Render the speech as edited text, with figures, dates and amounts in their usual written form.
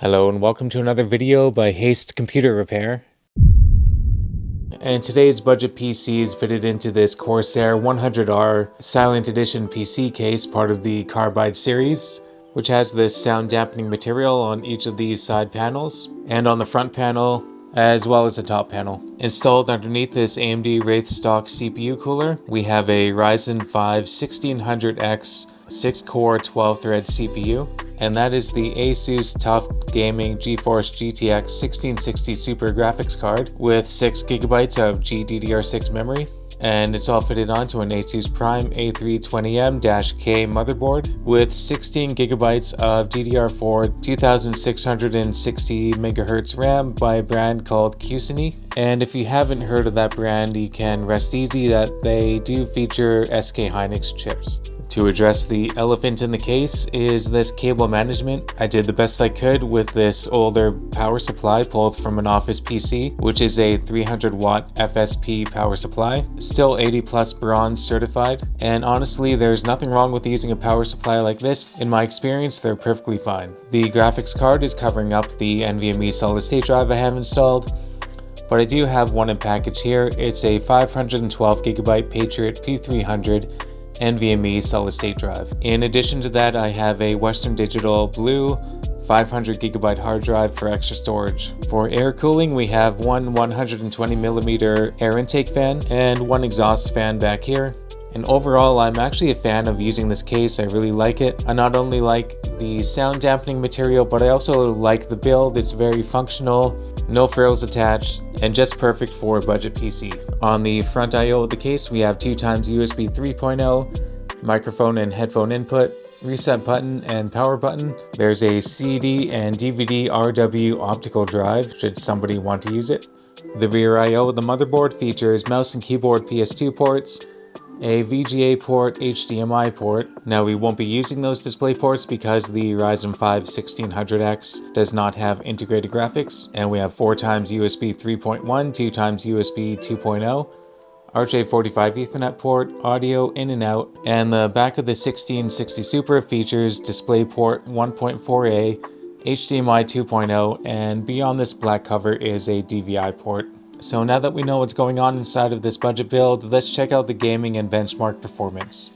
Hello and welcome to another video by Haste Computer Repair. And today's budget PC is fitted into this Corsair 100R Silent Edition PC case, part of the Carbide series, which has this sound dampening material on each of these side panels and on the front panel as well as the top panel. Installed underneath this AMD Wraith stock CPU cooler, we have a Ryzen 5 1600X 6-core 12-thread CPU, and that is the ASUS TUF Gaming GeForce GTX 1660 Super graphics card with 6GB of GDDR6 memory, and it's all fitted onto an ASUS Prime A320M-K motherboard with 16GB of DDR4 2660 MHz RAM by a brand called Kuesuny. And if you haven't heard of that brand, you can rest easy that they do feature SK Hynix chips. To address the elephant in the case is this cable management. I did the best I could with this older power supply pulled from an office PC, which is a 300 watt FSP power supply, still 80 plus bronze certified, and honestly there's nothing wrong with using a power supply like this. In my experience, they're perfectly fine. The graphics card is covering up the NVMe solid state drive I have installed, but I do have one in package here. It's a 512GB Patriot P300 NVMe solid state drive. In addition to that, I have a Western Digital Blue 500GB hard drive for extra storage. For air cooling, we have one 120mm air intake fan and one exhaust fan back here. And overall, I'm actually a fan of using this case. I really like it. I not only like the sound dampening material, but I also like the build. It's very functional, no frills attached, and just perfect for a budget PC. On the front I/O of the case, we have 2x USB 3.0, microphone and headphone input, reset button and power button. There's a CD and DVD RW optical drive, should somebody want to use it. The rear I/O of the motherboard features mouse and keyboard PS2 ports, a VGA port, HDMI port. Now we won't be using those display ports because the Ryzen 5 1600X does not have integrated graphics, and we have 4x USB 3.1, 2x USB 2.0, RJ45 Ethernet port, audio in and out, and the back of the 1660 Super features DisplayPort 1.4a, HDMI 2.0, and beyond this black cover is a DVI port. So now that we know what's going on inside of this budget build, let's check out the gaming and benchmark performance.